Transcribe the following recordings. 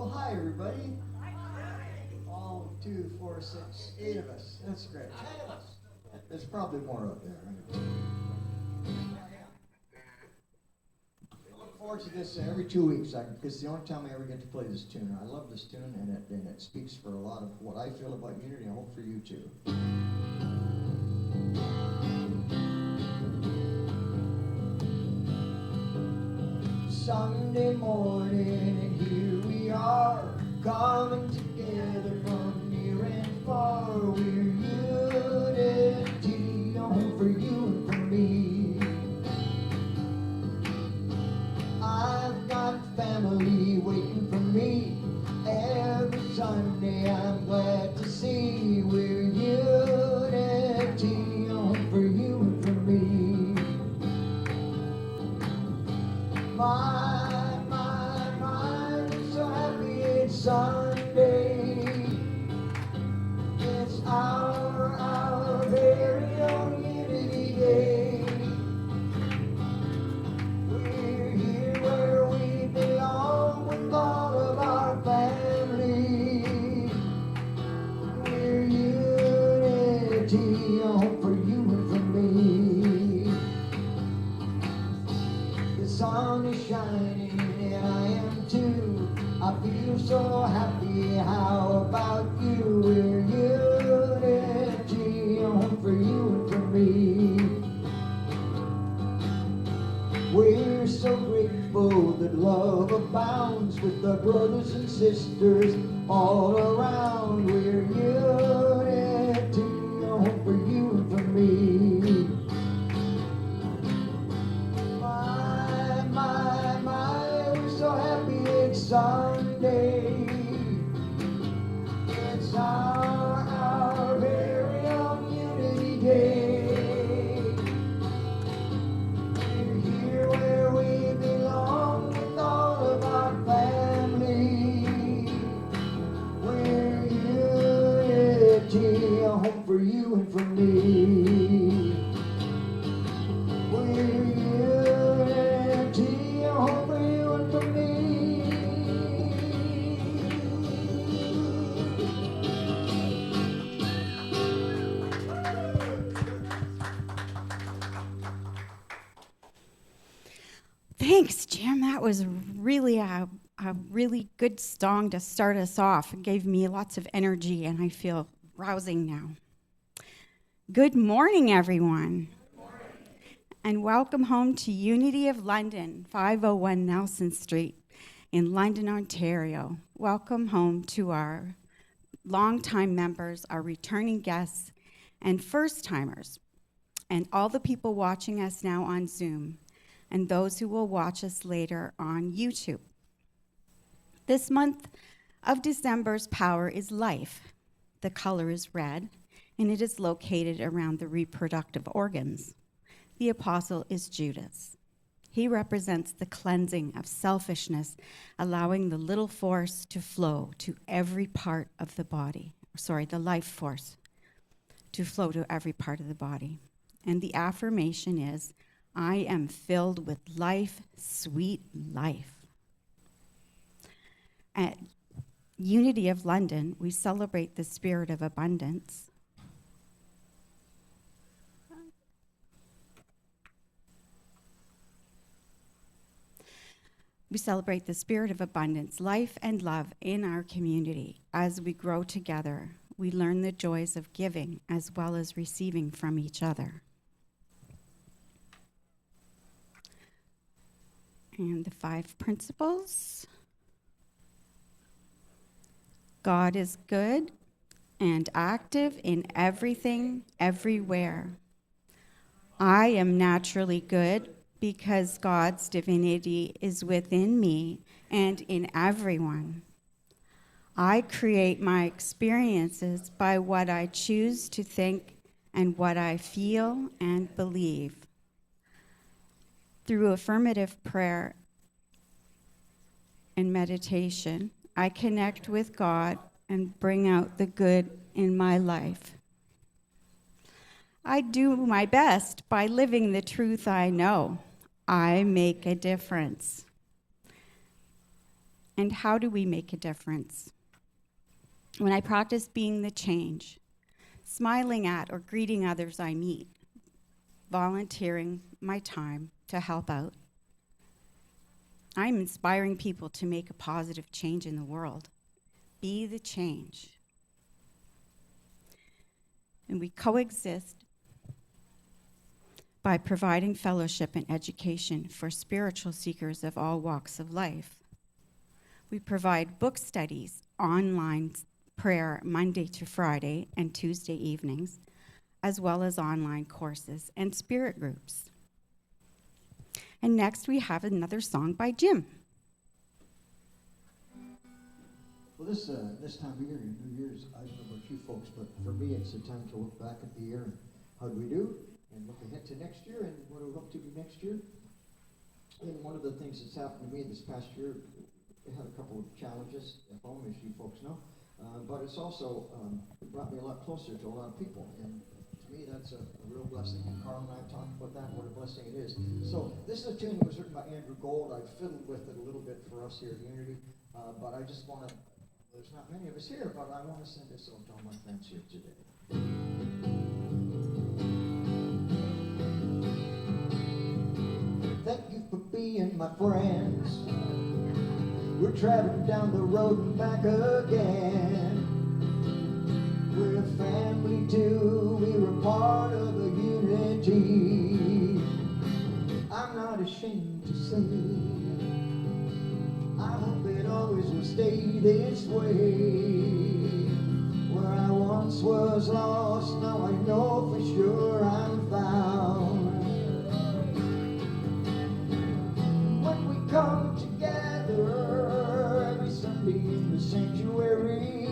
Well, hi, everybody. All 2, 4, 6, 8 of us. That's great. 10 of us. There's probably more out there. I look forward to this every 2 weeks because it's the only time I ever get to play this tune. I love this tune, and it speaks for a lot of what I feel about unity. I hope for you too. Sunday morning, and here we are, coming together from near and far. We're unity, home for you and for me. I've got family waiting for me every Sunday. I'm glad to see we're unity, home for you and for me. I'm so happy it's Sunday. It's our very own Unity Day. We're here where we belong with all of our family. We're unity, home for you and for me. The sun is shining and I am too. I feel so happy, how about you? We're unity, home for you and for me. We're so grateful that love abounds with our brothers and sisters all around. We're unity, home for you and for me. We're so happy it's Sunday. It's our very own Unity Day. We're here where we belong with all of our family. We're unity, a home for you and for me. We're unity, a home for you and for me. Thanks, Jim. That was really a really good song to start us off. It gave me lots of energy, and I feel rousing now. Good morning, everyone. Good morning. And welcome home to Unity of London, 501 Nelson Street in London, Ontario. Welcome home to our longtime members, our returning guests, and first-timers, and all the people watching us now on Zoom, and those who will watch us later on YouTube. This month of December's power is life. The color is red, and it is located around the reproductive organs. The apostle is Judas. He represents the cleansing of selfishness, allowing the little force to flow to every part of the body. The life force to flow to every part of the body. And the affirmation is, I am filled with life, sweet life. At Unity of London, we celebrate the spirit of abundance. We celebrate the spirit of abundance, life, and love in our community. As we grow together, we learn the joys of giving as well as receiving from each other. And the 5 principles. God is good and active in everything, everywhere. I am naturally good because God's divinity is within me and in everyone. I create my experiences by what I choose to think and what I feel and believe. Through affirmative prayer and meditation, I connect with God and bring out the good in my life. I do my best by living the truth I know. I make a difference. And how do we make a difference? When I practice being the change, smiling at or greeting others I meet, volunteering my time to help out, I'm inspiring people to make a positive change in the world. Be the change. And we coexist by providing fellowship and education for spiritual seekers of all walks of life. We provide book studies, online prayer Monday to Friday and Tuesday evenings, as well as online courses and spirit groups. And next we have another song by Jim. Well, this time of year, New Year's, I don't know about you folks, but for me, it's a time to look back at the year and how did we do, and look ahead to next year and what do we hope to do next year. And one of the things that's happened to me this past year, I had a couple of challenges at home, as you folks know, but it's also brought me a lot closer to a lot of people, and to me, that's a real blessing. And Carl and I have talked about that, what a blessing it is. So this is a tune that was written by Andrew Gold. I've fiddled with it a little bit for us here at Unity, but I just want to. There's not many of us here, but I want to send this out to all my friends here today. Thank you for being my friends. We're traveling down the road and back again. We're a family too, we're a part of a unity. I'm not ashamed to say, I hope it always will stay this way. Where I once was lost, now I know for sure I'm found. When we come together every Sunday in the sanctuary,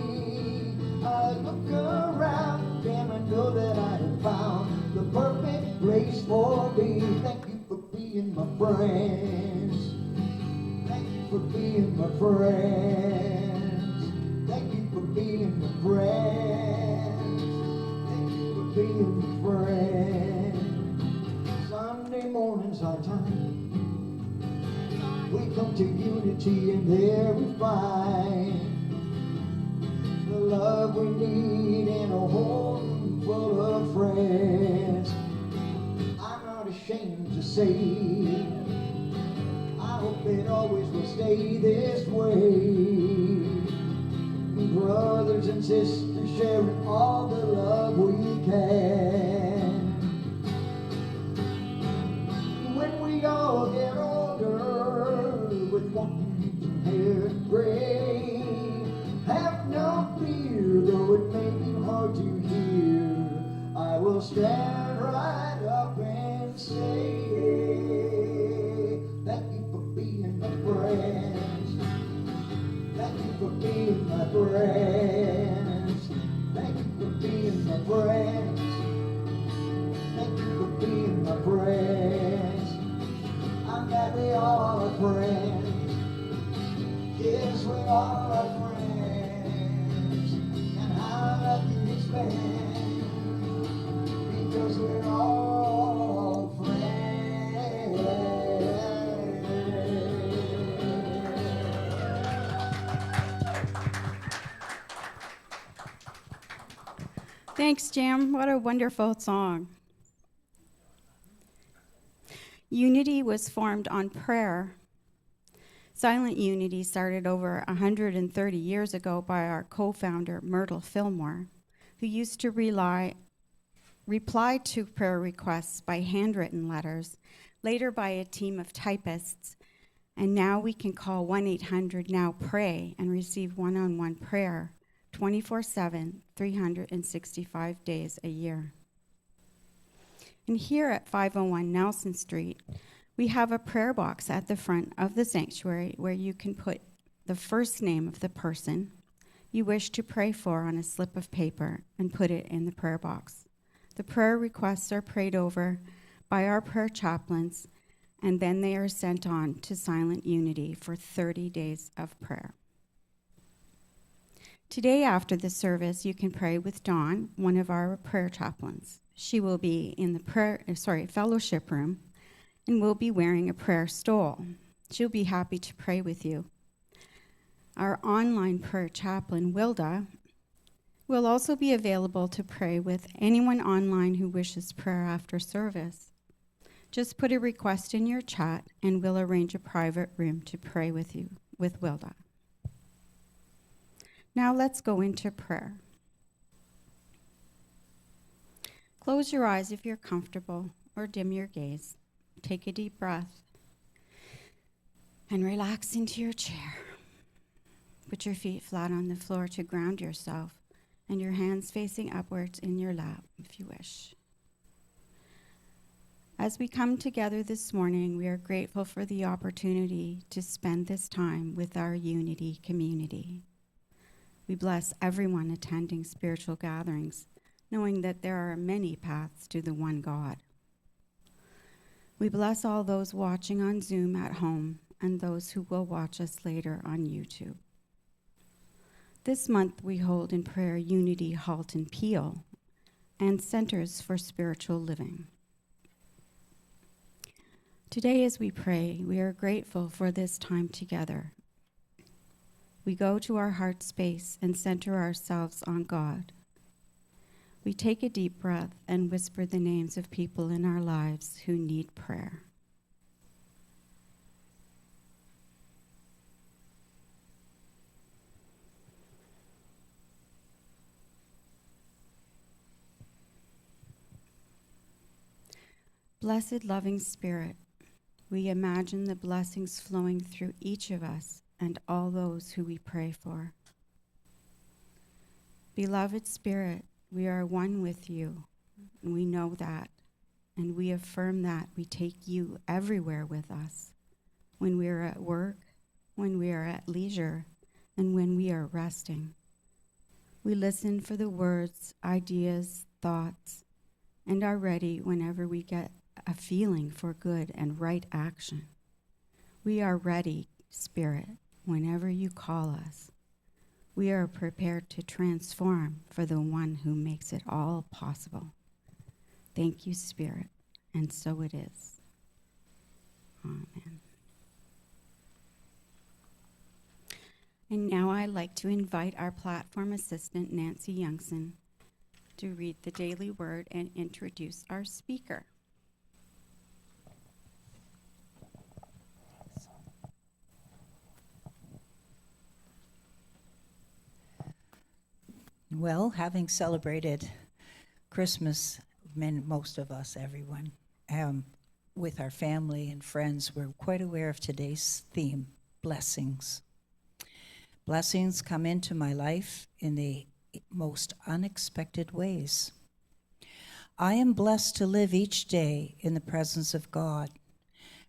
I look around and I know that I have found the perfect place for me. Thank you for being my friends. Thank you for being my friends. Thank you for being my friends. Thank you for being my friends. Sunday mornings are time. We come to unity and there we find the love we need in a home full of friends. I'm not ashamed to say, I hope it always will stay this way. Brothers and sisters sharing all the love we can. When we all get older with one hair gray, have no fear, though it may be hard to hear, I will stand right up and say, thank you for being my friends. Thank you for being my friends. Thank you for being my friends. Thank you for being my friends. I'm glad we all are friends. Yes, we all are friends. And how lucky it's been, because we're all friends. Thanks, Jim. What a wonderful song. Unity was formed on prayer. Silent Unity started over 130 years ago by our co-founder, Myrtle Fillmore, who used to reply to prayer requests by handwritten letters, later by a team of typists, and now we can call 1-800-NOW-PRAY and receive one-on-one prayer 24/7, 365 days a year. And here at 501 Nelson Street, we have a prayer box at the front of the sanctuary where you can put the first name of the person you wish to pray for on a slip of paper and put it in the prayer box. The prayer requests are prayed over by our prayer chaplains, and then they are sent on to Silent Unity for 30 days of prayer. Today after the service, you can pray with Dawn, one of our prayer chaplains. She will be in the fellowship room and will be wearing a prayer stole. She'll be happy to pray with you. Our online prayer chaplain, Wilda, will also be available to pray with anyone online who wishes prayer after service. Just put a request in your chat and we'll arrange a private room to pray with you, with Wilda. Now let's go into prayer. Close your eyes if you're comfortable or dim your gaze. Take a deep breath and relax into your chair. Put your feet flat on the floor to ground yourself and your hands facing upwards in your lap if you wish. As we come together this morning, we are grateful for the opportunity to spend this time with our Unity community. We bless everyone attending spiritual gatherings, knowing that there are many paths to the one God. We bless all those watching on Zoom at home and those who will watch us later on YouTube. This month we hold in prayer Unity Halton Peel and Centers for Spiritual Living. Today as we pray, we are grateful for this time together. We go to our heart space and center ourselves on God. We take a deep breath and whisper the names of people in our lives who need prayer. Blessed loving Spirit, we imagine the blessings flowing through each of us and all those who we pray for. Beloved Spirit, we are one with you, and we know that, and we affirm that we take you everywhere with us, when we are at work, when we are at leisure, and when we are resting. We listen for the words, ideas, thoughts, and are ready whenever we get a feeling for good and right action. We are ready, Spirit, whenever you call us. We are prepared to transform for the one who makes it all possible. Thank you, Spirit, and so it is. Amen. And now I'd like to invite our platform assistant, Nancy Youngson, to read the daily word and introduce our speaker. Well, having celebrated Christmas, most of us, everyone, with our family and friends, we're quite aware of today's theme, blessings. Blessings come into my life in the most unexpected ways. I am blessed to live each day in the presence of God.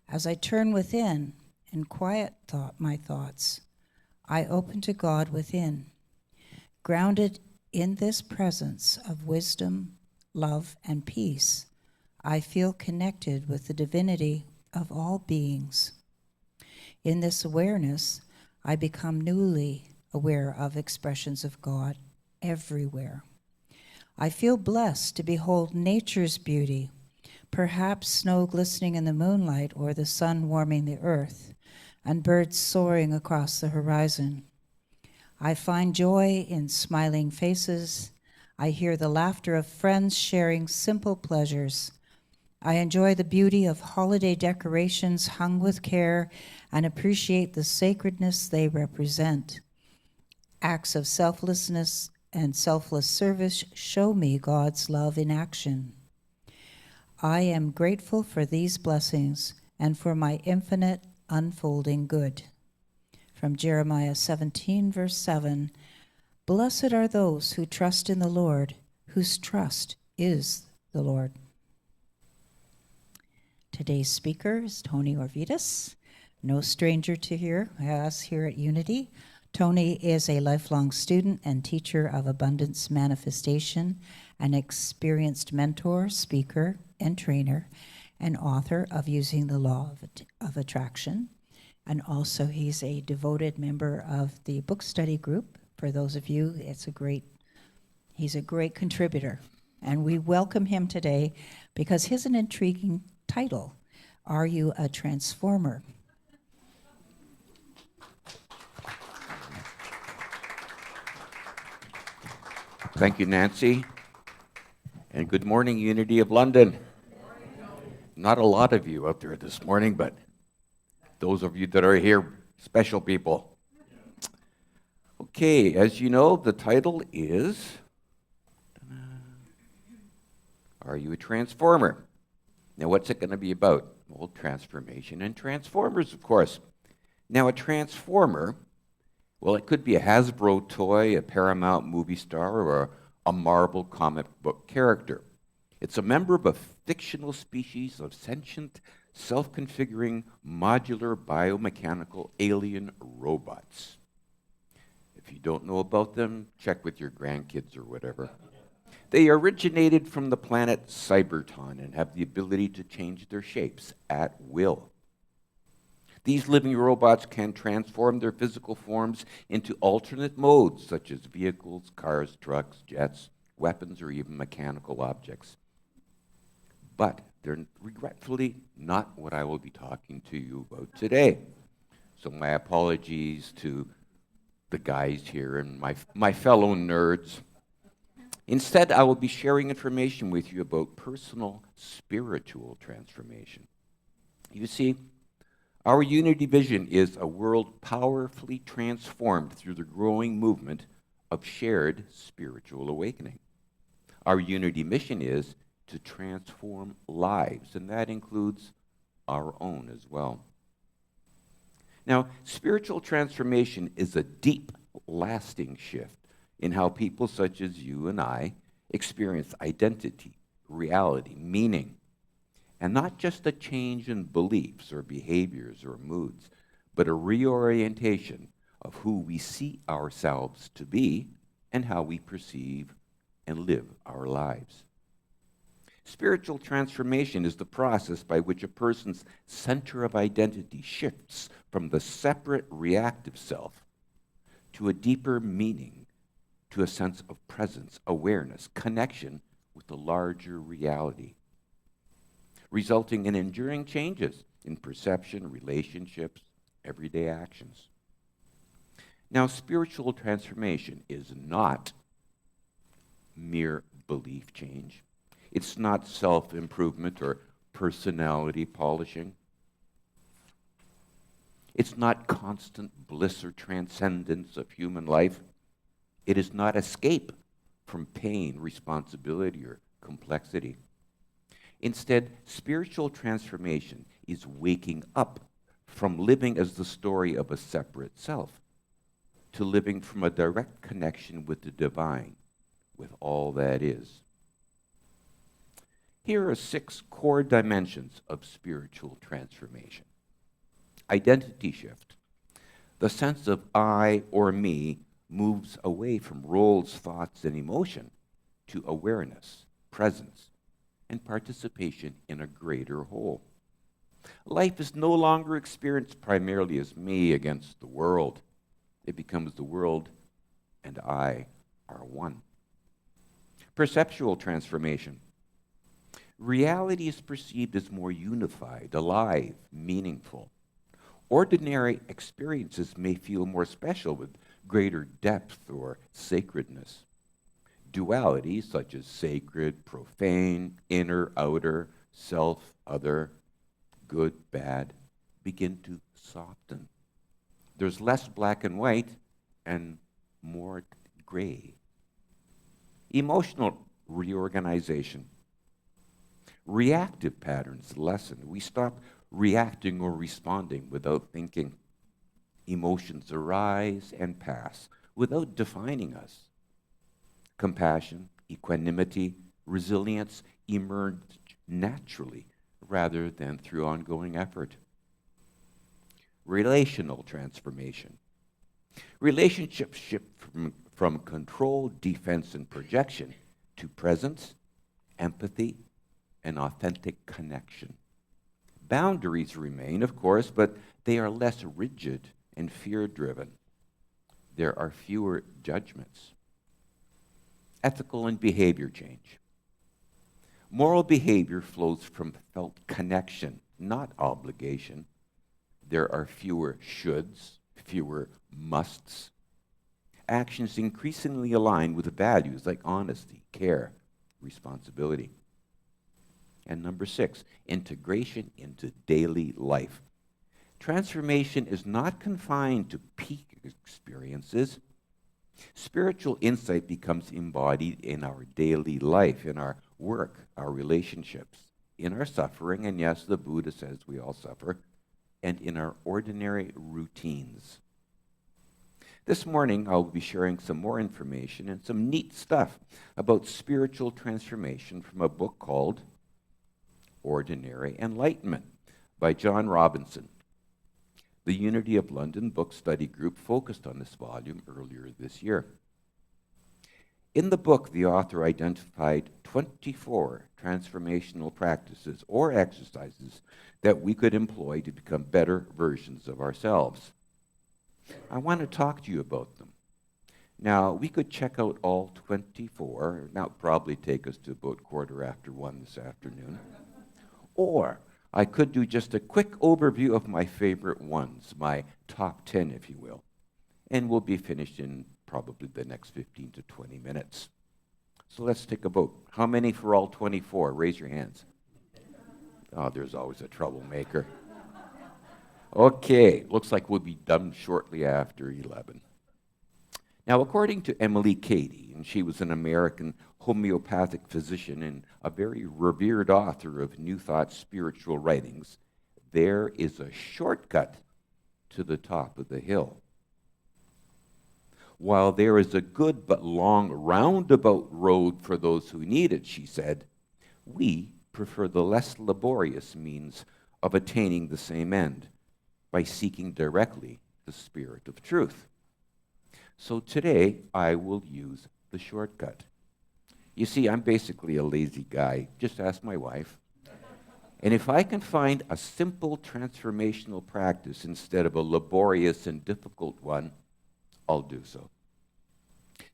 As I turn within and quiet my thoughts, I open to God within. Grounded in this presence of wisdom, love, and peace, I feel connected with the divinity of all beings. In this awareness, I become newly aware of expressions of God everywhere. I feel blessed to behold nature's beauty, perhaps snow glistening in the moonlight or the sun warming the earth, and birds soaring across the horizon. I find joy in smiling faces. I hear the laughter of friends sharing simple pleasures. I enjoy the beauty of holiday decorations hung with care and appreciate the sacredness they represent. Acts of selflessness and selfless service show me God's love in action. I am grateful for these blessings and for my infinite unfolding good. From Jeremiah 17, verse 7, Blessed are those who trust in the Lord, whose trust is the Lord. Today's speaker is Tony Orvidas, no stranger to us here at Unity. Tony is a lifelong student and teacher of abundance manifestation, an experienced mentor, speaker, and trainer, and author of Using the Law of Attraction. And also he's a devoted member of the book study group. For those of you, he's a great contributor. And we welcome him today because he's an intriguing title, Are You a Transformer? Thank you, Nancy. And good morning, Unity of London. Not a lot of you out there this morning, but those of you that are here, special people. Okay, as you know, the title is Are You a Transformer? Now, what's it going to be about? Well, transformation and transformers, of course. Now, a transformer, well, it could be a Hasbro toy, a Paramount movie star, or a Marvel comic book character. It's a member of a fictional species of sentient, self-configuring, modular, biomechanical alien robots. If you don't know about them, check with your grandkids or whatever. They originated from the planet Cybertron and have the ability to change their shapes at will. These living robots can transform their physical forms into alternate modes, such as vehicles, cars, trucks, jets, weapons, or even mechanical objects. But they're regretfully not what I will be talking to you about today. So my apologies to the guys here and my fellow nerds. Instead, I will be sharing information with you about personal spiritual transformation. You see, our Unity vision is a world powerfully transformed through the growing movement of shared spiritual awakening. Our Unity mission is to transform lives, and that includes our own as well. Now, spiritual transformation is a deep, lasting shift in how people such as you and I experience identity, reality, meaning, and not just a change in beliefs or behaviors or moods, but a reorientation of who we see ourselves to be and how we perceive and live our lives. Spiritual transformation is the process by which a person's center of identity shifts from the separate reactive self to a deeper meaning, to a sense of presence, awareness, connection with the larger reality, resulting in enduring changes in perception, relationships, everyday actions. Now, spiritual transformation is not mere belief change. It's not self-improvement or personality polishing. It's not constant bliss or transcendence of human life. It is not escape from pain, responsibility, or complexity. Instead, spiritual transformation is waking up from living as the story of a separate self to living from a direct connection with the divine, with all that is. Here are 6 core dimensions of spiritual transformation. Identity shift. The sense of I or me moves away from roles, thoughts, and emotion to awareness, presence, and participation in a greater whole. Life is no longer experienced primarily as me against the world. It becomes the world and I are one. Perceptual transformation. Reality is perceived as more unified, alive, meaningful. Ordinary experiences may feel more special with greater depth or sacredness. Dualities such as sacred, profane, inner, outer, self, other, good, bad, begin to soften. There's less black and white and more gray. Emotional reorganization. Reactive patterns lessen. We stop reacting or responding without thinking. Emotions arise and pass without defining us. Compassion, equanimity, resilience emerge naturally rather than through ongoing effort. Relational transformation. Relationships shift from control, defense, and projection to presence, empathy, and authentic connection. Boundaries remain, of course, but they are less rigid and fear-driven. There are fewer judgments. Ethical and behavior change. Moral behavior flows from felt connection, not obligation. There are fewer shoulds, fewer musts. actions increasingly align with values like honesty, care, responsibility. And number 6, integration into daily life. Transformation is not confined to peak experiences. Spiritual insight becomes embodied in our daily life, in our work, our relationships, in our suffering, and yes, the Buddha says we all suffer, and in our ordinary routines. This morning, I'll be sharing some more information and some neat stuff about spiritual transformation from a book called Ordinary Enlightenment by John Robinson. The Unity of London Book Study Group focused on this volume earlier this year. In the book, the author identified 24 transformational practices or exercises that we could employ to become better versions of ourselves. I want to talk to you about them. Now, we could check out all 24. That would probably take us to about 1:15 this afternoon. Or I could do just a quick overview of my favorite ones, my top 10, if you will. And we'll be finished in probably the next 15 to 20 minutes. So let's take a vote. How many for all 24? Raise your hands. Oh, there's always a troublemaker. Okay, looks like we'll be done shortly after 11. Now, according to Emily Cady, and she was an American homeopathic physician and a very revered author of New Thought spiritual writings, there is a shortcut to the top of the hill. While there is a good but long roundabout road for those who need it, she said, we prefer the less laborious means of attaining the same end by seeking directly the Spirit of truth. So today, I will use the shortcut. You see, I'm basically a lazy guy. Just ask my wife. And if I can find a simple transformational practice instead of a laborious and difficult one, I'll do so.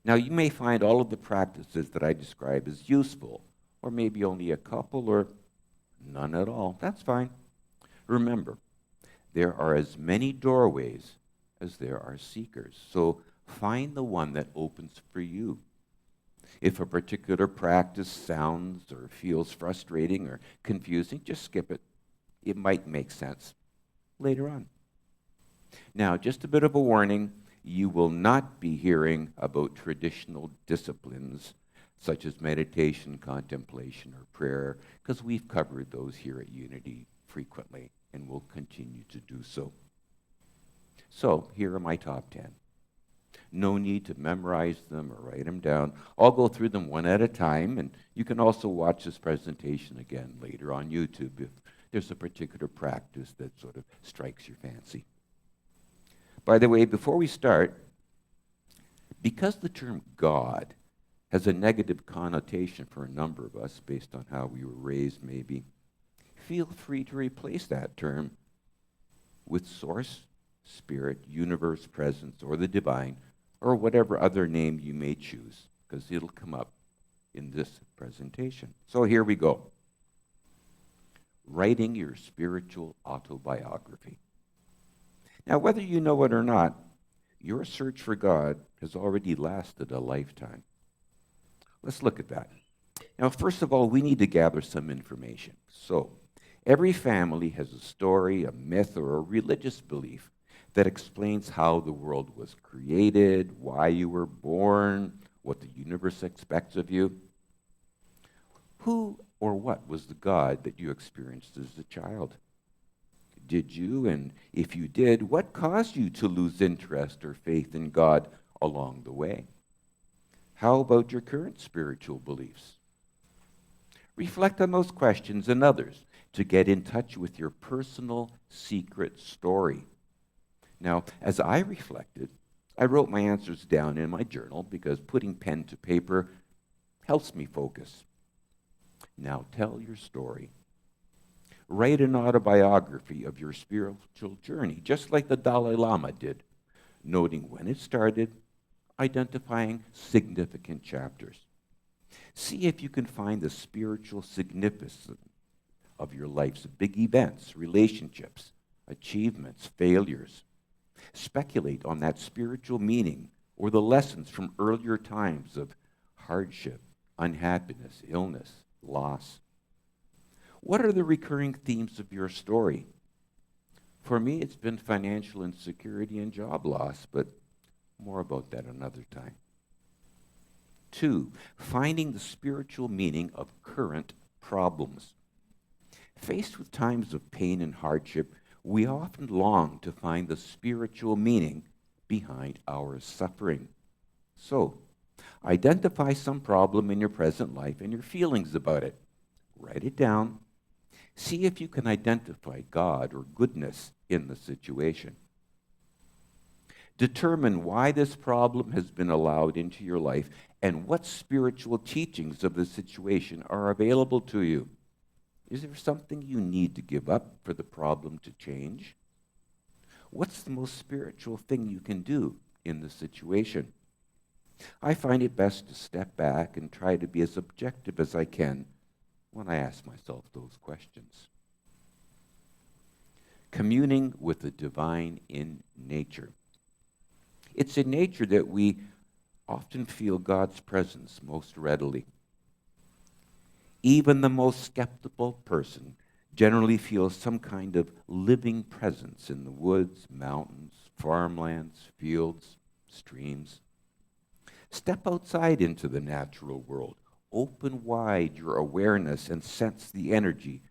Now, you may find all of the practices that I describe as useful, or maybe only a couple, or none at all. That's fine. Remember, there are as many doorways as there are seekers. So find the one that opens for you. If a particular practice sounds or feels frustrating or confusing, just skip it. It might make sense later on. Now, just a bit of a warning, you will not be hearing about traditional disciplines such as meditation, contemplation, or prayer, because we've covered those here at Unity frequently and will continue to do so. So, here are my top 10. No need to memorize them or write them down. I'll go through them one at a time, and you can also watch this presentation again later on YouTube if there's a particular practice that sort of strikes your fancy. By the way, before we start, because the term God has a negative connotation for a number of us based on how we were raised maybe, feel free to replace that term with source, spirit, universe, presence, or the divine, or whatever other name you may choose, because it'll come up in this presentation. So here we go. Writing your spiritual autobiography. Now, whether you know it or not, your search for God has already lasted a lifetime. Let's look at that. Now, first of all, we need to gather some information. So, every family has a story, a myth, or a religious belief that explains how the world was created, why you were born, what the universe expects of you. Who or what was the God that you experienced as a child? Did you, and if you did, what caused you to lose interest or faith in God along the way? How about your current spiritual beliefs? Reflect on those questions and others to get in touch with your personal secret story. Now, as I reflected, I wrote my answers down in my journal because putting pen to paper helps me focus. Now, tell your story. Write an autobiography of your spiritual journey, just like the Dalai Lama did, noting when it started, identifying significant chapters. See if you can find the spiritual significance of your life's big events, relationships, achievements, failures. Speculate on that spiritual meaning or the lessons from earlier times of hardship, unhappiness, illness, loss? What are the recurring themes of your story? For me, it's been financial insecurity and job loss, but more about that another time. 2, finding the spiritual meaning of current problems. Faced with times of pain and hardship, we often long to find the spiritual meaning behind our suffering. So, identify some problem in your present life and your feelings about it. Write it down. See if you can identify God or goodness in the situation. Determine why this problem has been allowed into your life and what spiritual teachings of the situation are available to you. Is there something you need to give up for the problem to change? What's the most spiritual thing you can do in the situation? I find it best to step back and try to be as objective as I can when I ask myself those questions. Communing with the divine in nature. It's in nature that we often feel God's presence most readily. Even the most skeptical person generally feels some kind of living presence in the woods, mountains, farmlands, fields, streams. Step outside into the natural world. Open wide your awareness and sense the energy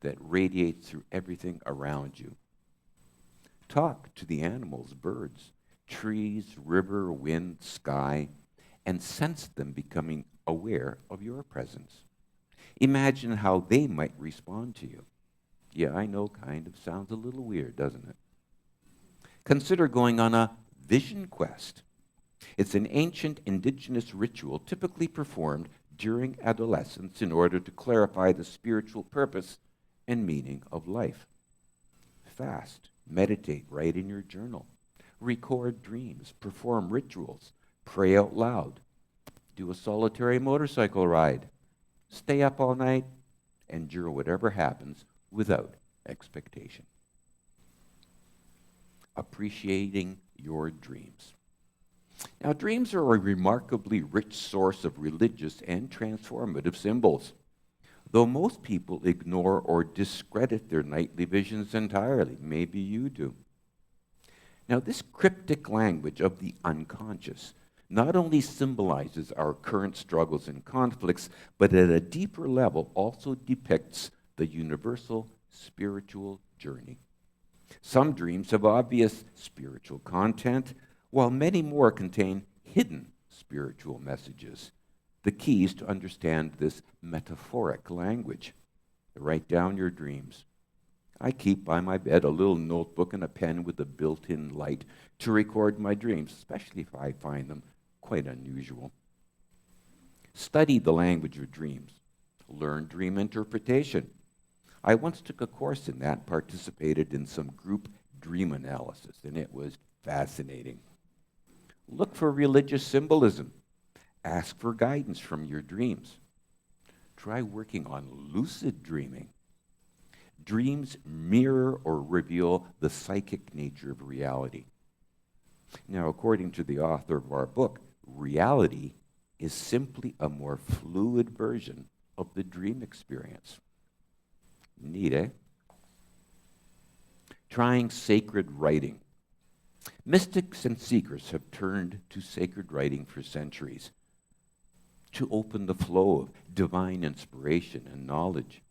that radiates through everything around you. Talk to the animals, birds, trees, river, wind, sky, and sense them becoming aware of your presence. Imagine how they might respond to you. Yeah, I know, kind of sounds a little weird, doesn't it? Consider going on a vision quest. It's an ancient indigenous ritual typically performed during adolescence in order to clarify the spiritual purpose and meaning of life. Fast, meditate, write in your journal, record dreams, perform rituals, pray out loud, do a solitary motorcycle ride, stay up all night, endure whatever happens without expectation. Appreciating your dreams. Now, dreams are a remarkably rich source of religious and transformative symbols, though most people ignore or discredit their nightly visions entirely. Maybe you do. Now, this cryptic language of the unconscious not only symbolizes our current struggles and conflicts, but at a deeper level also depicts the universal spiritual journey. Some dreams have obvious spiritual content, while many more contain hidden spiritual messages. The key is to understand this metaphoric language. Write down your dreams. I keep by my bed a little notebook and a pen with a built-in light to record my dreams, especially if I find them quite unusual. Study the language of dreams. Learn dream interpretation. I once took a course in that, participated in some group dream analysis, and it was fascinating. Look for religious symbolism. Ask for guidance from your dreams. Try working on lucid dreaming. Dreams mirror or reveal the psychic nature of reality. Now, according to the author of our book, reality is simply a more fluid version of the dream experience. Neat, eh? Trying sacred writing. Mystics and seekers have turned to sacred writing for centuries to open the flow of divine inspiration and knowledge.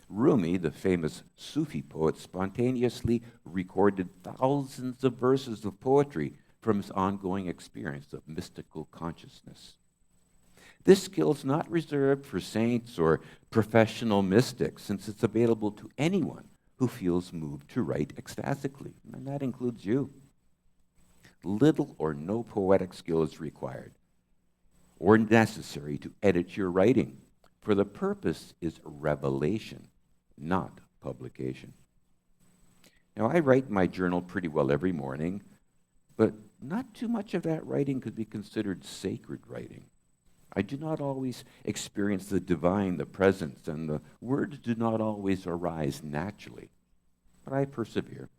Rumi, the famous Sufi poet, spontaneously recorded thousands of verses of poetry from his ongoing experience of mystical consciousness. This skill is not reserved for saints or professional mystics, since it's available to anyone who feels moved to write ecstatically, and that includes you. Little or no poetic skill is required or necessary to edit your writing, for the purpose is revelation, not publication. Now, I write in my journal pretty well every morning, but not too much of that writing could be considered sacred writing. I do not always experience the divine, the presence, and the words do not always arise naturally, but I persevere.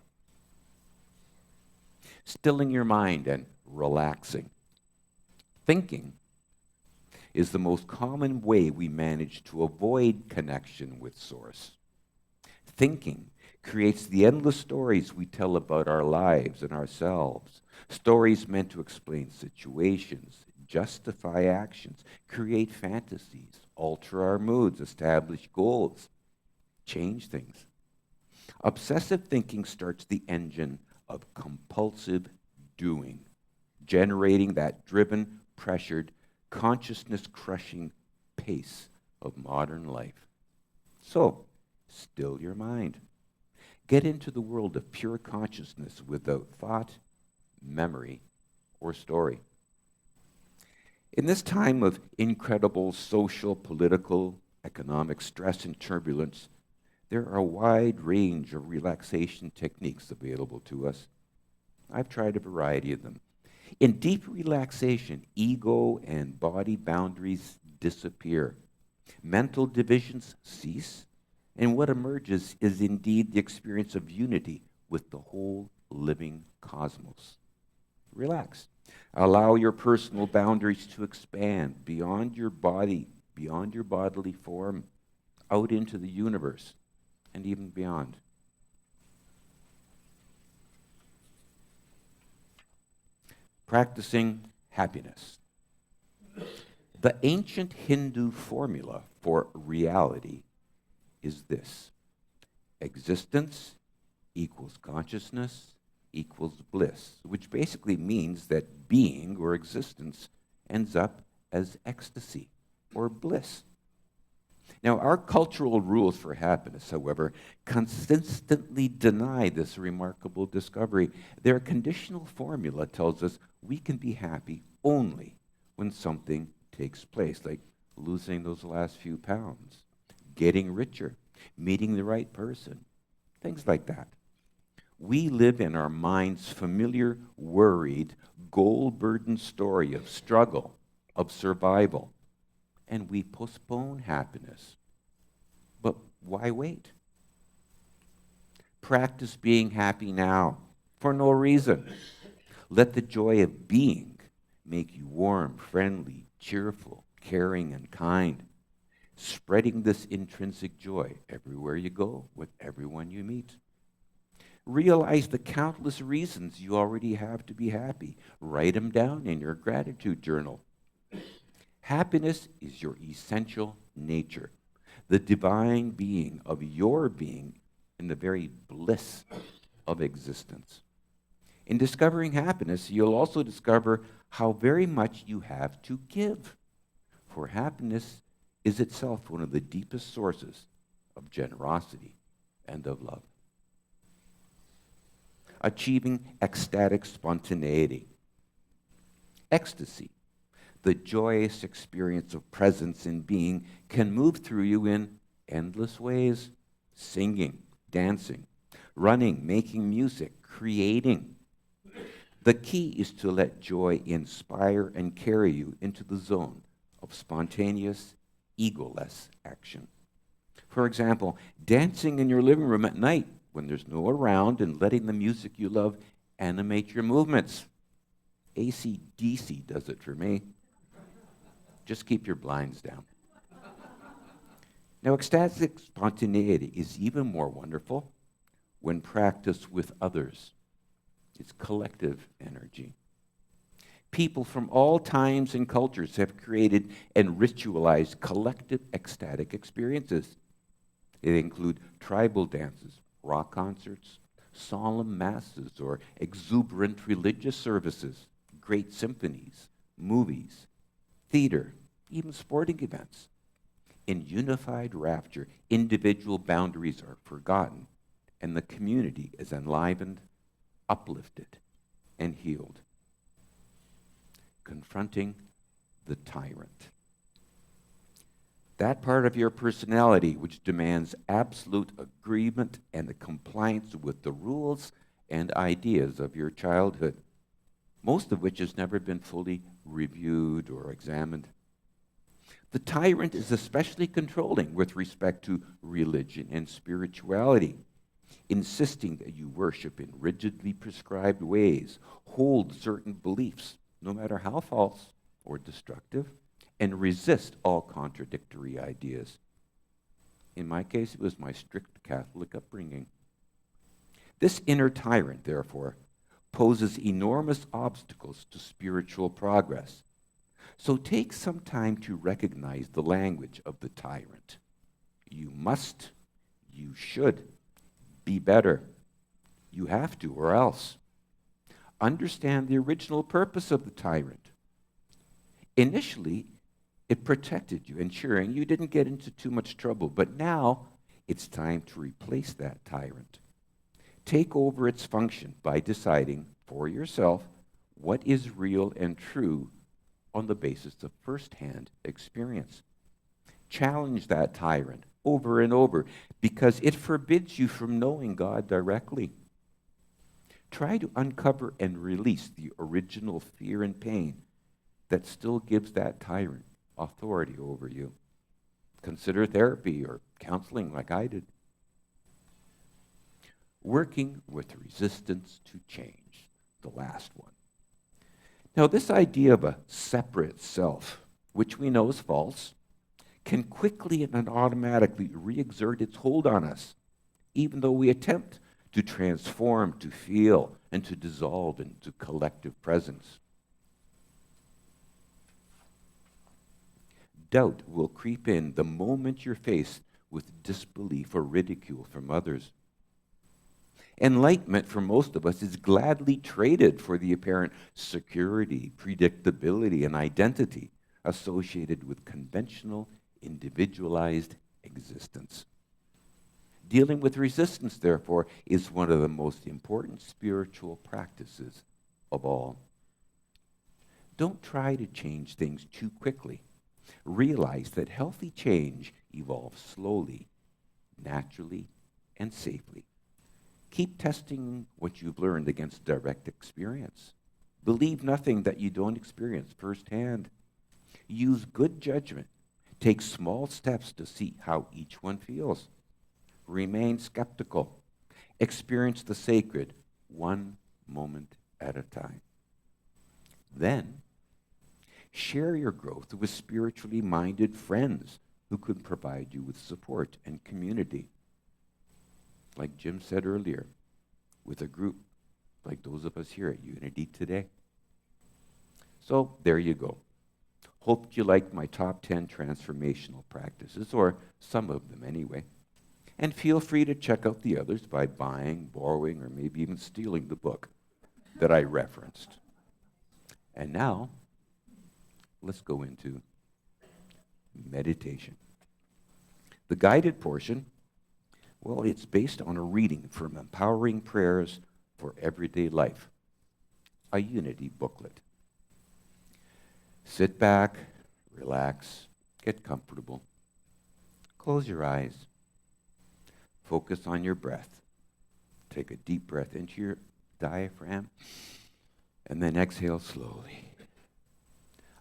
Stilling your mind and relaxing. Thinking is the most common way we manage to avoid connection with Source. Thinking creates the endless stories we tell about our lives and ourselves, stories meant to explain situations, justify actions, create fantasies, alter our moods, establish goals, change things. Obsessive thinking starts the engine of compulsive doing, generating that driven, pressured, consciousness-crushing pace of modern life. So, still your mind. Get into the world of pure consciousness without thought, memory, or story. In this time of incredible social, political, economic stress and turbulence, there are a wide range of relaxation techniques available to us. I've tried a variety of them. In deep relaxation, ego and body boundaries disappear. Mental divisions cease, and what emerges is indeed the experience of unity with the whole living cosmos. Relax. Allow your personal boundaries to expand beyond your body, beyond your bodily form, out into the universe, and even beyond. Practicing happiness. The ancient Hindu formula for reality is this: existence equals consciousness equals bliss, which basically means that being or existence ends up as ecstasy or bliss. Now, our cultural rules for happiness, however, consistently deny this remarkable discovery. Their conditional formula tells us we can be happy only when something takes place, like losing those last few pounds, getting richer, meeting the right person, things like that. We live in our mind's familiar, worried, goal-burdened story of struggle, of survival, and we postpone happiness. But why wait? Practice being happy now, for no reason. Let the joy of being make you warm, friendly, cheerful, caring, and kind, spreading this intrinsic joy everywhere you go, with everyone you meet. Realize the countless reasons you already have to be happy. Write them down in your gratitude journal. Happiness is your essential nature, the divine being of your being in the very bliss of existence. In discovering happiness, you'll also discover how very much you have to give, for happiness is itself one of the deepest sources of generosity and of love. Achieving ecstatic spontaneity. Ecstasy, the joyous experience of presence in being, can move through you in endless ways: singing, dancing, running, making music, creating. The key is to let joy inspire and carry you into the zone of spontaneous, egoless action. For example, dancing in your living room at night when there's no one around and letting the music you love animate your movements. AC/DC does it for me. Just keep your blinds down. Now, ecstatic spontaneity is even more wonderful when practiced with others. It's collective energy. People from all times and cultures have created and ritualized collective ecstatic experiences. They include tribal dances, rock concerts, solemn masses, or exuberant religious services, great symphonies, movies, theater, even sporting events. In unified rapture, individual boundaries are forgotten, and the community is enlivened, uplifted, and healed. Confronting the tyrant. That part of your personality which demands absolute agreement and the compliance with the rules and ideas of your childhood, most of which has never been fully reviewed or examined. The tyrant is especially controlling with respect to religion and spirituality, insisting that you worship in rigidly prescribed ways, hold certain beliefs, no matter how false, or destructive, and resist all contradictory ideas. In my case, it was my strict Catholic upbringing. This inner tyrant, therefore, poses enormous obstacles to spiritual progress. So take some time to recognize the language of the tyrant. You must, you should, be better. You have to, or else. Understand the original purpose of the tyrant. Initially, it protected you, ensuring you didn't get into too much trouble. But now, it's time to replace that tyrant. Take over its function by deciding for yourself what is real and true on the basis of first-hand experience. Challenge that tyrant over and over because it forbids you from knowing God directly. Try to uncover and release the original fear and pain that still gives that tyrant authority over you. Consider therapy or counseling like I did. Working with resistance to change, the last one. Now, this idea of a separate self, which we know is false, can quickly and automatically re-exert its hold on us, even though we attempt to transform, to feel, and to dissolve into collective presence. Doubt will creep in the moment you're faced with disbelief or ridicule from others. Enlightenment for most of us is gladly traded for the apparent security, predictability, and identity associated with conventional, individualized existence. Dealing with resistance, therefore, is one of the most important spiritual practices of all. Don't try to change things too quickly. Realize that healthy change evolves slowly, naturally, and safely. Keep testing what you've learned against direct experience. Believe nothing that you don't experience firsthand. Use good judgment. Take small steps to see how each one feels. Remain skeptical. Experience the sacred one moment at a time. Then, share your growth with spiritually minded friends who can provide you with support and community. Like Jim said earlier, with a group like those of us here at Unity today. So there you go. Hope you liked my top 10 transformational practices, or some of them anyway. And feel free to check out the others by buying, borrowing, or maybe even stealing the book that I referenced. And now, let's go into meditation. The guided portion, well, it's based on a reading from Empowering Prayers for Everyday Life, a Unity booklet. Sit back, relax, get comfortable. Close your eyes. Focus on your breath. Take a deep breath into your diaphragm, and then exhale slowly.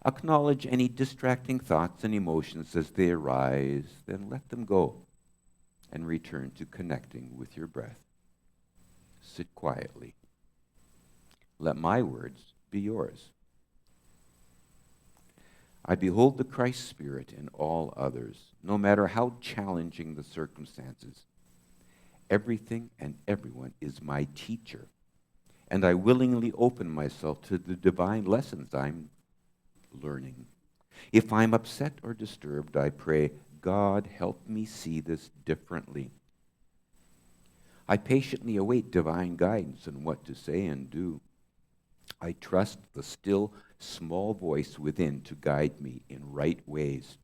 Acknowledge any distracting thoughts and emotions as they arise, then let them go and return to connecting with your breath. Sit quietly. Let my words be yours. I behold the Christ Spirit in all others, no matter how challenging the circumstances. Everything and everyone is my teacher, and I willingly open myself to the divine lessons I'm learning. If I'm upset or disturbed, I pray, God, help me see this differently. I patiently await divine guidance on what to say and do. I trust the still, small voice within to guide me in right ways,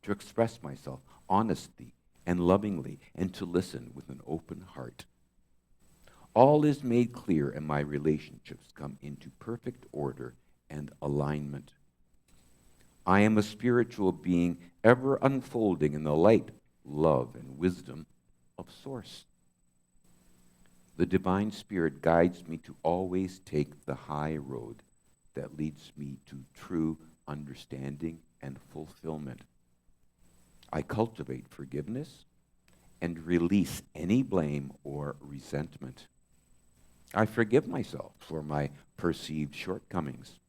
to express myself honestly and lovingly, and to listen with an open heart. All is made clear, and my relationships come into perfect order and alignment. I am a spiritual being ever unfolding in the light, love, and wisdom of Source. The divine Spirit guides me to always take the high road that leads me to true understanding and fulfillment. I cultivate forgiveness and release any blame or resentment. I forgive myself for my perceived shortcomings.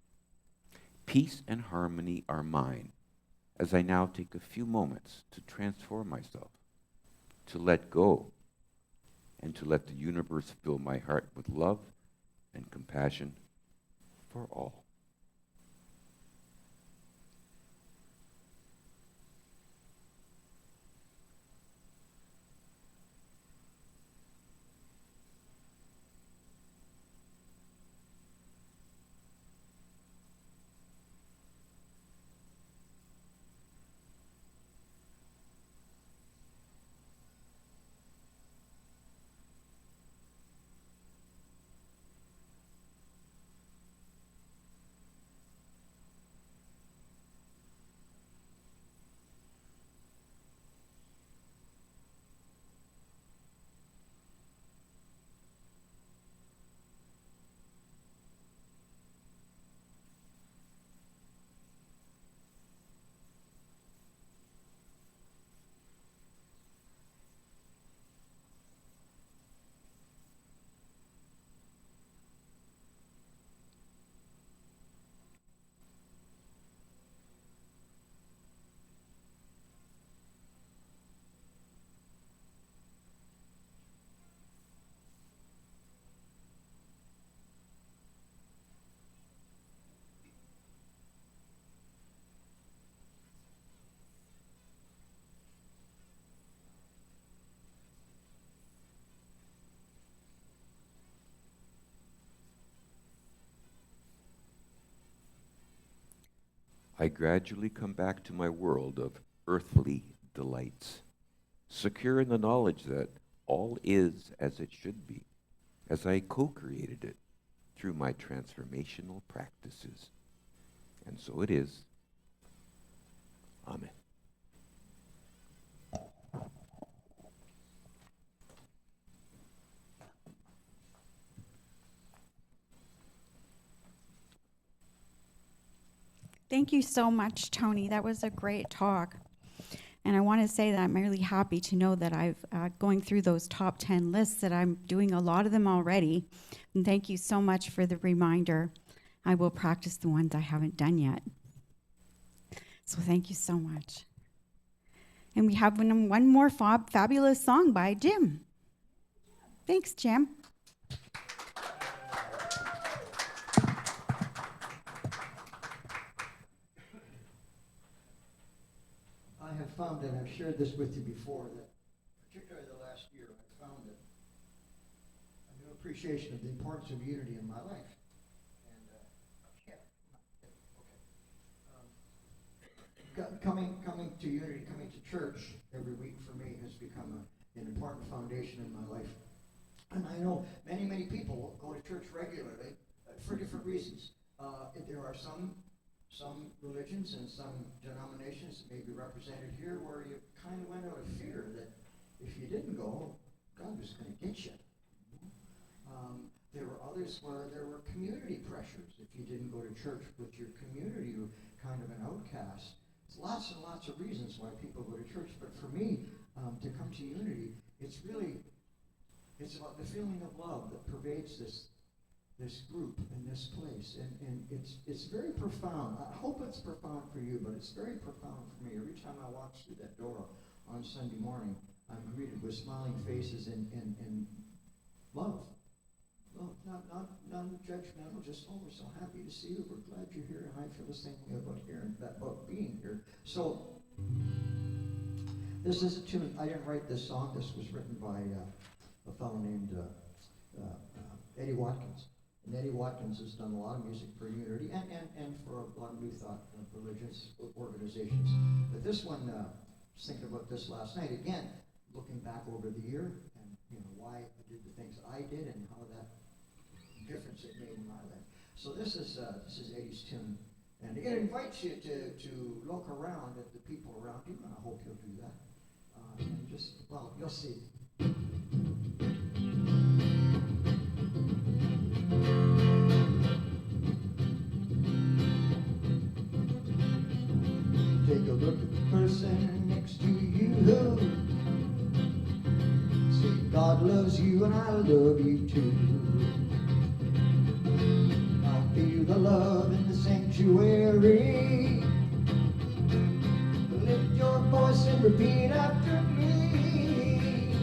Peace and harmony are mine as I now take a few moments to transform myself, to let go, and to let the universe fill my heart with love and compassion for all. I gradually come back to my world of earthly delights, secure in the knowledge that all is as it should be, as I co-created it through my transformational practices. And so it is. Amen. Thank you so much, Tony. That was a great talk. And I want to say that I'm really happy to know that I've going through those top 10 lists, that I'm doing a lot of them already. And thank you so much for the reminder. I will practice the ones I haven't done yet. So thank you so much. And we have one more fabulous song by Jim. Thanks, Jim. I have found, and I've shared this with you before, that particularly the last year, I've found that a new appreciation of the importance of unity in my life. And coming to unity, coming to church every week for me has become an important foundation in my life. And I know many people go to church regularly for different reasons. There are some religions and some denominations that may be represented here where you kind of went out of fear that if you didn't go, God was going to get you. There were others where there were community pressures. If you didn't go to church with your community, you were kind of an outcast. There's lots and lots of reasons why people go to church, but for me, to come to unity, it's about the feeling of love that pervades this group and this place, and it's very profound. I hope it's profound for you, but it's very profound for me. Every time I walk through that door on Sunday morning, I'm greeted with smiling faces and love. Not non-judgmental, just, oh, we're so happy to see you, we're glad you're here, and I feel the same way about being here. So, this is a tune. I didn't write this song. This was written by a fellow named Eddie Watkins. And Eddie Watkins has done a lot of music for Unity and for a lot of New Thought religious organizations. But this one, I was thinking about this last night again, looking back over the year and why I did the things I did and how that difference it made in my life. So this is Eddie's tune, and it invites you to look around at the people around you, and I hope you'll do that. And you'll see. Take a look at the person next to you. Say, God loves you and I love you too. Now Feel the love in the sanctuary. Lift your voice and repeat after me.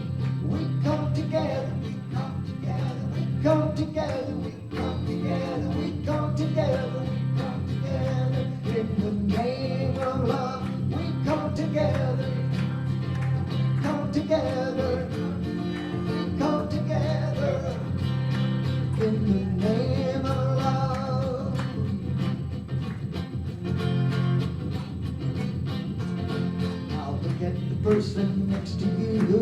We come together, we come together, we come together, we come together, we come together, we come together. In the name of love, we come together, come together, we come together. In the name of love. Now look at the person next to you.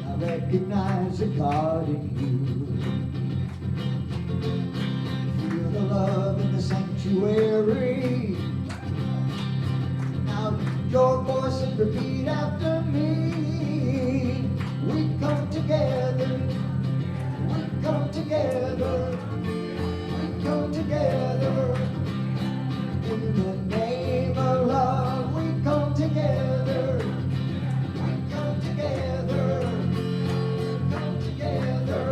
I recognize the God in you. Feel the love in the sanctuary. Now lift your voice and repeat after me. We come together. We come together. We come together. In the name of love, we come together. We come together. We come together.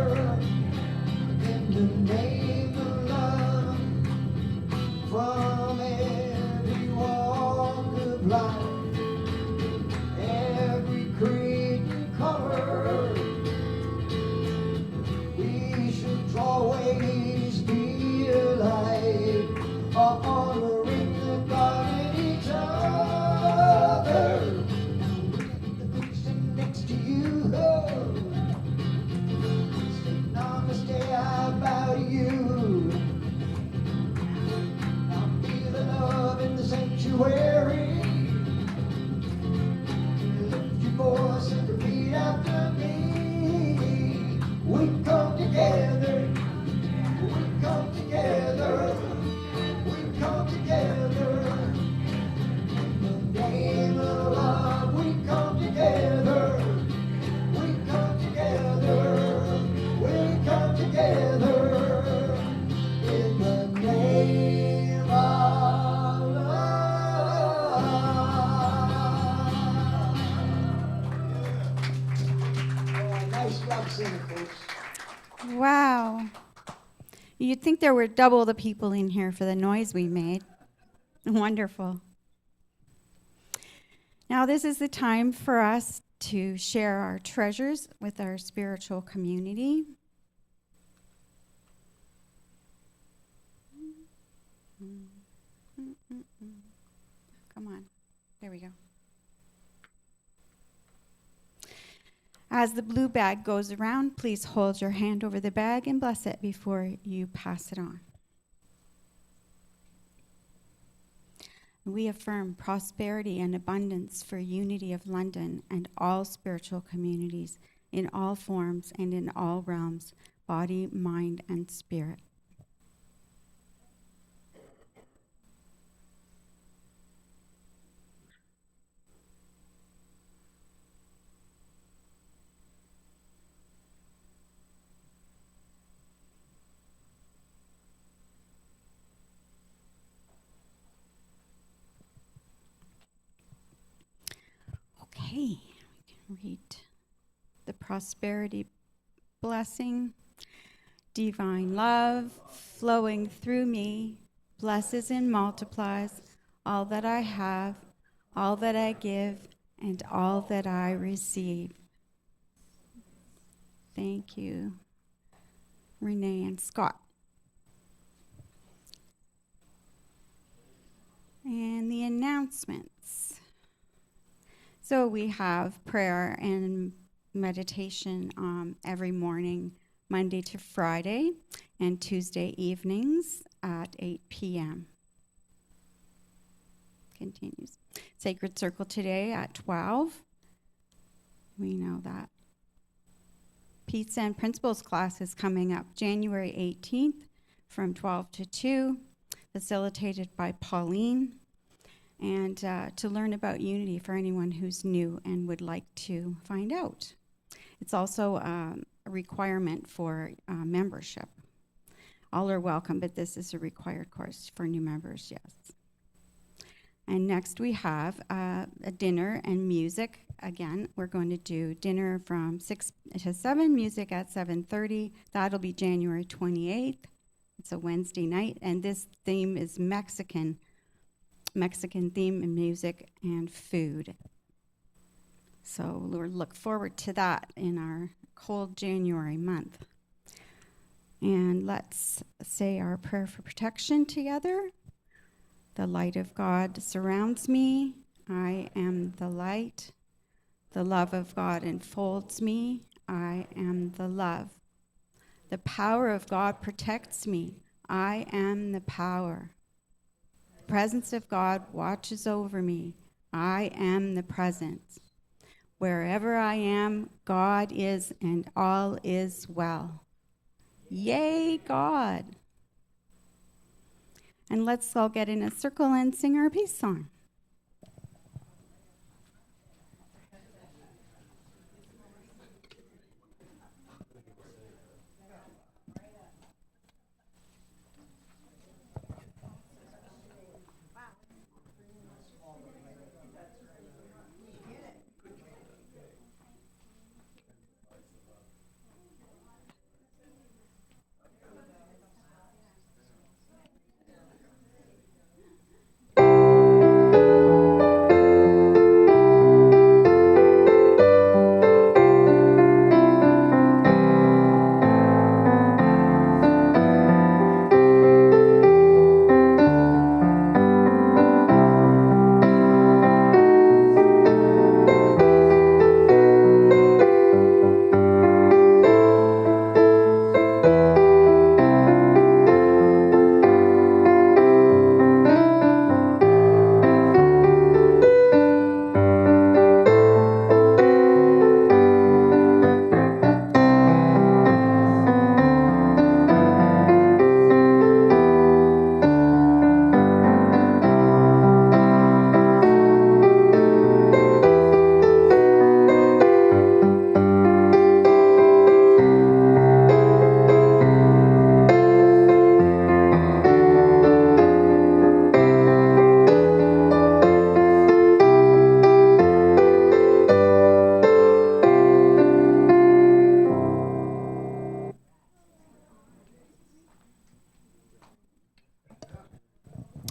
In the name of love. From every walk of life, every creed and color, we should always be alive, honoring the God in each other. The person next to you, say namaste, I bow to you. I'm feeling love in the sanctuary. Lift your voice and repeat after me. We come together. We come together. We come together. In the name of love, we come together. We come together. We come together. In the name of love. Oh, nice job singing, folks. Wow. You'd think there were double the people in here for the noise we made. Wonderful. Now, this is the time for us to share our treasures with our spiritual community. Come on. There we go. As the blue bag goes around, please hold your hand over the bag and bless it before you pass it on. We affirm prosperity and abundance for Unity of London and all spiritual communities in all forms and in all realms, body, mind, and spirit. Okay, we can read the prosperity blessing. Divine love flowing through me blesses and multiplies all that I have, all that I give, and all that I receive. Thank you, Renee and Scott. And the announcements. So we have prayer and meditation every morning, Monday to Friday, and Tuesday evenings at 8 p.m. Continues. Sacred Circle today at 12. We know that. Pizza and Principles class is coming up January 18th from 12 to 2, facilitated by Pauline. And to learn about Unity for anyone who's new and would like to find out. It's also a requirement for membership. All are welcome, but this is a required course for new members, yes. And next we have a dinner and music. Again, we're going to do dinner from 6 to 7, music at 7:30. That'll be January 28th. It's a Wednesday night, and this theme is Mexican theme in music and food. So we'll look forward to that in our cold January month. And let's say our prayer for protection together. The light of God surrounds me. I am the light. The love of God enfolds me. I am the love. The power of God protects me. I am the power. The presence of God watches over me. I am the presence. Wherever I am, God is, and all is well. Yay, God. And let's all get in a circle and sing our peace song.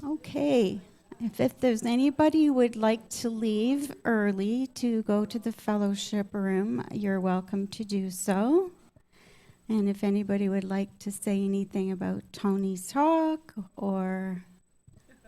Okay, if there's anybody who would like to leave early to go to the fellowship room, you're welcome to do so. And if anybody would like to say anything about Tony's talk or